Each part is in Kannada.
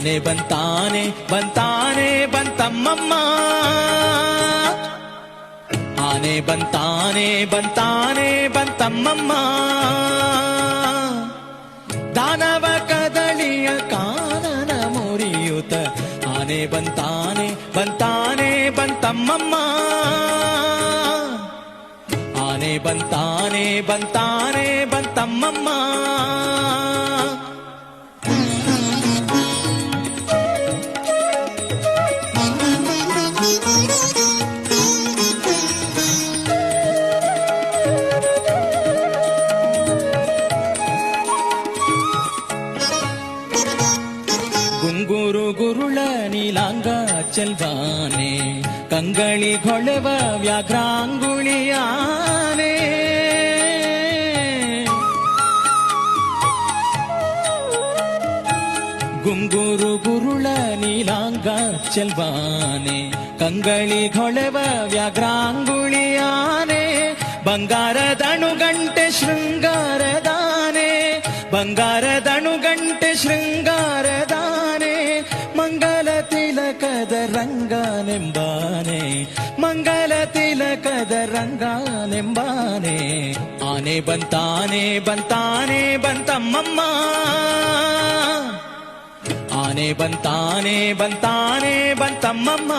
ಆನೆ ಬಂತಾನೆ ಬಂತಾನೆ ಬಂತಮ್ಮಮ್ಮ, ಆನೆ ಬಂತಾನೆ ಬಂತಾನೆ ಬಂತಮ್ಮಮ್ಮ. ದಾನವ ಕದಳಿಯ ಕಾನನ ಮುರಿಯುತ ಆನೆ ಬಂತಾನೆ ಬಂತಾನೆ ಬಂತಮ್ಮಮ್ಮ, ಆನೆ ಬಂತಾನೆ ಬಂತಾನೆ ಬಂತಮ್ಮಮ್ಮ. ಗುಂಗುರು ಗುರುಳ ನೀಲಾಂಗ ಚೆಲ್ವಾನೆ, ಕಂಗಳಿ ಹೊಳೆವ ವ್ಯಾಘ್ರಾಂಗುಳಿಯಾನೆ. ಗುಂಗುರು ಗುರುಳ ನೀಲಾಂಗ ಚೆಲ್ವಾನೆ, ಕಂಗಳಿ ಹೊಳೆವ ವ್ಯಾಘ್ರಾಂಗುಳಿಯಾನೆ. ಬಂಗಾರದಣುಗಂಟೆ ಶೃಂಗಾರದಾನೆ, ಬಂಗಾರದಣುಗಂಟೆ ಶೃಂಗಾರದಾನೆ. ಮಂಗಲ ತಿಲಕದ ರಂಗನೆಂಬಾನೆ, ಮಂಗಲ ತಿಲಕದ ರಂಗನೆಂಬಾನೆ. ಆನೆ ಬಂತಾನೆ ಬಂತಾನೆ ಬಂತಮ್ಮಮ್ಮ, ಆನೆ ಬಂತಾನೆ ಬಂತಾನೆ ಬಂತಮ್ಮಮ್ಮ.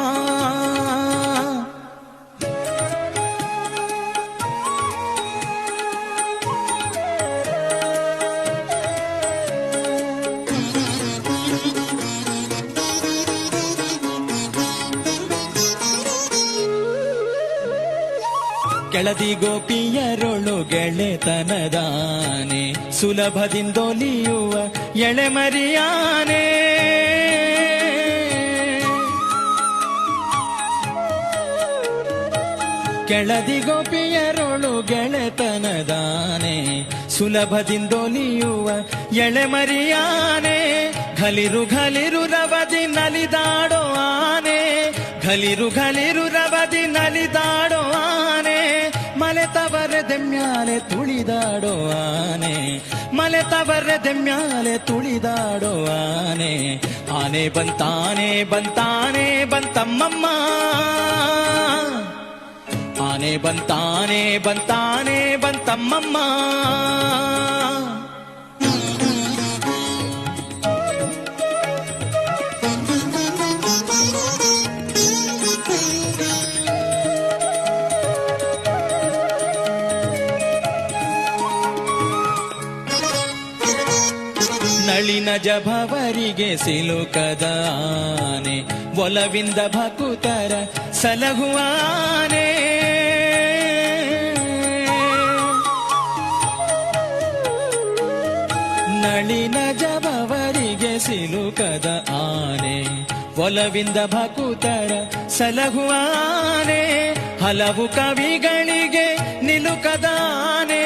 ಕೆಳದಿ ಗೋಪಿಯರೊಳು ಗೆಳೆತನದಾನೆ, ಸುಲಭದಿಂದೊಲಿಯುವ ಎಳೆಮರಿಯಾನೆ. ಕೆಳದಿ ಗೋಪಿಯರೊಳು ಗೆಳೆತನದಾನೆ, ಸುಲಭದಿಂದೊಲಿಯುವ ಎಳೆಮರಿಯಾನೆ. ಘಲಿರು ಘಲಿರು ರವದಿ ನಲಿದಾಡೋ ಆನೆ, ಘಲಿರು ಘಲಿರು ರವದಿ ನಲಿದಾಡೋ ಆನೆ. ಮಲೆತವರದೆ ಮ್ಯಾಲೆ ತುಳಿದಾಡೋ ಆನೆ, ಮಲೆತವರದೆ ಮ್ಯಾಲೆ ತುಳಿದಾಡೋ ಆನೆ. ಆನೆ ಬಂತಾನೆ ಬಂತಾನೆ ಬಂತಮ್ಮಮ್ಮ, ಆನೆ ಬಂತಾನೆ ಬಂತಾನೆ ಬಂತಮ್ಮಮ್ಮ. ನಳಿನ ಜಭವರಿಗೆ ಸಿಲುಕದ ಆನೆ, ಒಲವಿಂದ ಭಕುತರ ಸಲಹುವಾನೆ. ನಳಿನ ಜಭವರಿಗೆ ಸಿಲುಕದ ಆನೆ, ಒಲವಿಂದ ಭಕುತರ ಸಲಹುವಾನೆ. ಹಲವು ಕವಿಗಳಿಗೆ ನಿಲುಕದ ಆನೆ,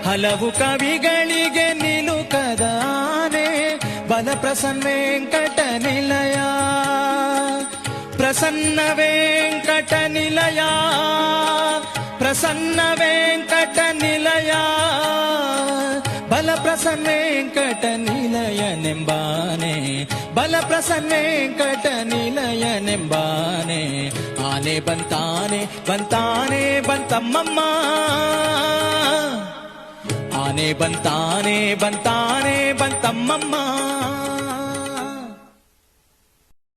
ಹಲವು ಕವಿಗಳಿಗೆ ನಿಲುಕದ ಆನೆ. ಬಲ ಪ್ರಸನ್ನ ವೆಂಕಟ ನಿಲಯ, ಪ್ರಸನ್ನ ವೆಂಕಟ ನಿಲಯ, ಪ್ರಸನ್ನ ವೆಂಕಟ ನಿಲಯ. ಬಲ ಪ್ರಸನ್ನ ವೆಂಕಟ ನಿಲಯನೆಂಬಾನೆ, ಬಲ ಪ್ರಸನ್ನ ವೆಂಕಟ ನಿಲಯನೆಂಬಾನೆ. ಆನೆ ಬಂತಾನೆ ಬಂತಾನೆ ಬಂತಮ್ಮಮ್ಮ, ಆನೆ ಬಂತಾನೆ ಬಂತಾನೆ ಬಂತಮ್ಮಮ್ಮ.